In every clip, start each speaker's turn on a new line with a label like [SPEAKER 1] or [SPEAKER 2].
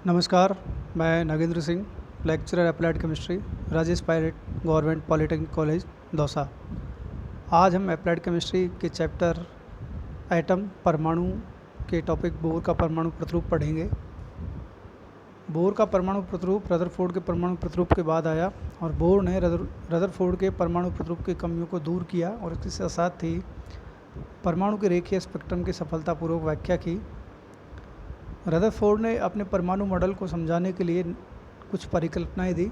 [SPEAKER 1] नमस्कार, मैं Nagendra Singh, lecturer applied chemistry, Rajesh Pilot, government polytechnic college, Dausa. आज हम अप्लाइड केमिस्ट्री के चैप्टर एटम परमाणु के टॉपिक बोर का परमाणु प्रतिरूप पढ़ेंगे। बोर का परमाणु प्रतिरूप रदरफोर्ड के परमाणु प्रतिरूप के बाद आया और बोर ने रदरफोर्ड के परमाणु प्रतिरूप की कमियों को दूर किया और इसके साथ ही परमाणु के रेखीय स्पेक्ट्रम की सफलतापूर्वक व्याख्या की। रदरफोर्ड ने अपने परमाणु मॉडल को समझाने के लिए कुछ परिकल्पनाएं दी।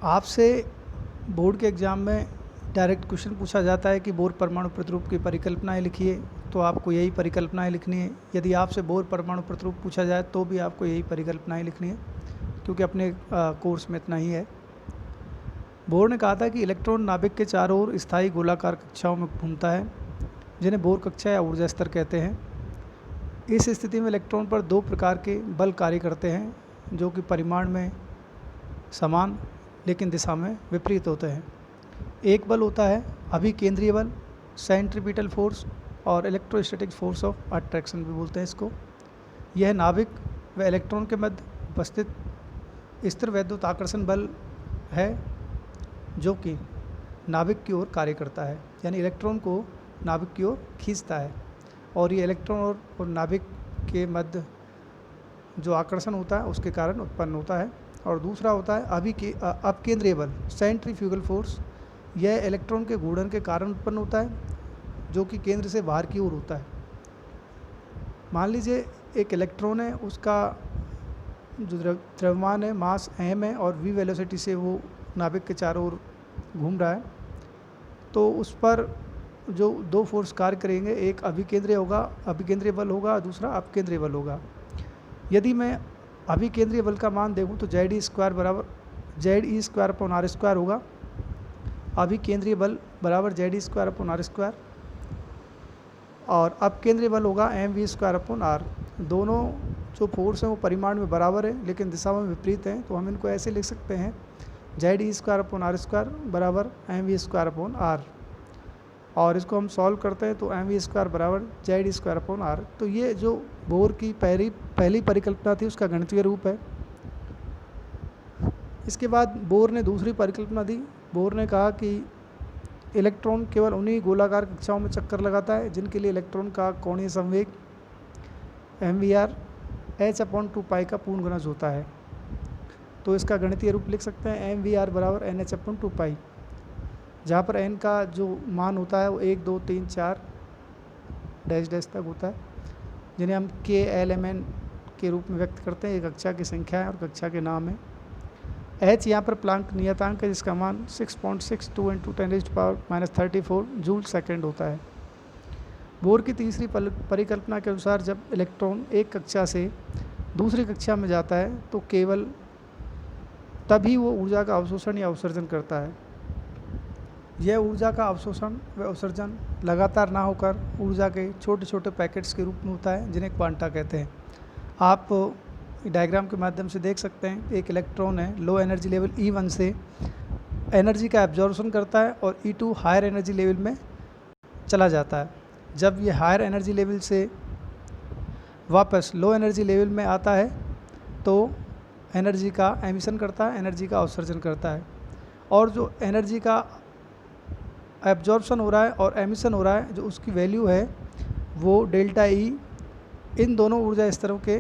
[SPEAKER 1] आपसे बोर्ड के एग्ज़ाम में डायरेक्ट क्वेश्चन पूछा जाता है कि बोर परमाणु प्रतिरूप की परिकल्पनाएं लिखिए, तो आपको यही परिकल्पनाएं लिखनी है। यदि आपसे बोर परमाणु प्रतिरूप पूछा जाए तो भी आपको यही परिकल्पनाएं लिखनी है, क्योंकि अपने कोर्स में इतना ही है। बोर ने कहा था कि इलेक्ट्रॉन नाभिक के चारों ओर स्थायी गोलाकार कक्षाओं में घूमता है, जिन्हें बोर कक्षा या ऊर्जा स्तर कहते हैं। इस स्थिति में इलेक्ट्रॉन पर दो प्रकार के बल कार्य करते हैं, जो कि परिमाण में समान लेकिन दिशा में विपरीत होते हैं। एक बल होता है अभिकेंद्रीय बल, सेंट्रीपिटल फोर्स, और इलेक्ट्रोस्टैटिक फोर्स ऑफ अट्रैक्शन भी बोलते हैं इसको। यह नाभिक व इलेक्ट्रॉन के मध्य उपस्थित स्थिर वैद्युत आकर्षण बल है, जो कि नाभिक की ओर कार्य करता है, यानी इलेक्ट्रॉन को नाभिक की ओर खींचता है। और ये इलेक्ट्रॉन और नाभिक के मध्य जो आकर्षण होता है उसके कारण उत्पन्न होता है। और दूसरा होता है अपकेंद्रीय बल, सेंट्रीफ्यूगल फोर्स। यह इलेक्ट्रॉन के घूर्णन के कारण उत्पन्न होता है, जो कि केंद्र से बाहर की ओर होता है। मान लीजिए एक इलेक्ट्रॉन है, उसका जो द्रव्यमान है, मास m है, और v वेलोसिटी से वो नाभिक के चारों ओर घूम रहा है। तो उस पर जो दो फोर्स कार्य करेंगे, एक अभिकेंद्रीय बल होगा, दूसरा अपकेंद्रीय बल होगा। यदि मैं अभिकेंद्रीय बल का मान देखूं तो ZE स्क्वायर बराबर ZE² अपॉन R² होगा। अभिकेंद्रीय बल बराबर ZE स्क्वायर अपॉन R², और अपकेंद्रीय बल होगा mv² अपॉन R। दोनों जो फोर्स हैं वो परिमाण में बराबर है लेकिन दिशा में विपरीत हैं, तो हम इनको ऐसे लिख सकते हैं ZE² अपॉन R² बराबर mv² अपॉन R। और इसको हम सॉल्व करते हैं तो mv² बराबर ZE² अपॉन R। तो ये जो बोर की पहली परिकल्पना थी उसका गणितीय रूप है। इसके बाद बोर ने दूसरी परिकल्पना दी। बोर ने कहा कि इलेक्ट्रॉन केवल उन्हीं गोलाकार कक्षाओं में चक्कर लगाता है जिनके लिए इलेक्ट्रॉन का कोणीय संवेग mvr h/2π का पूर्ण गुणज होता है। तो इसका गणितीय रूप लिख सकते हैं mvr बराबर nh/2π, जहाँ पर n का जो मान होता है वो 1 2 3 4 डैश डैश तक होता है, जिन्हें हम KLMN के रूप में व्यक्त करते हैं। ये कक्षा की संख्या है और कक्षा के नाम है। h यहाँ पर प्लांक नियतांक है, जिसका मान 6.62 × 10⁻34 जूल सेकेंड होता है। बोर की तीसरी परिकल्पना के अनुसार जब इलेक्ट्रॉन एक कक्षा से दूसरी कक्षा में जाता है तो केवल तभी वो ऊर्जा का अवशोषण या उत्सर्जन करता है। यह ऊर्जा का अवशोषण व उत्सर्जन लगातार ना होकर ऊर्जा के छोटे छोटे पैकेट्स के रूप में होता है, जिन्हें क्वांटा कहते हैं। आप डायग्राम के माध्यम से देख सकते हैं, एक इलेक्ट्रॉन है, लो एनर्जी लेवल E1 से एनर्जी का एब्जॉर्प्शन करता है और E2 हायर एनर्जी लेवल में चला जाता है। जब ये हायर एनर्जी लेवल से वापस लो एनर्जी लेवल में आता है तो एनर्जी का एमिशन करता है, एनर्जी का उत्सर्जन करता है। और जो एनर्जी का एब्जॉर्प्शन हो रहा है और एमिशन हो रहा है, जो उसकी वैल्यू है वो ΔE इन दोनों ऊर्जा स्तरों के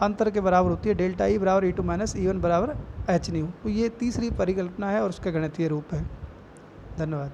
[SPEAKER 1] अंतर के बराबर होती है। ΔE बराबर E2 - E1 बराबर hν। तो ये तीसरी परिकल्पना है और उसका गणितीय रूप है। धन्यवाद।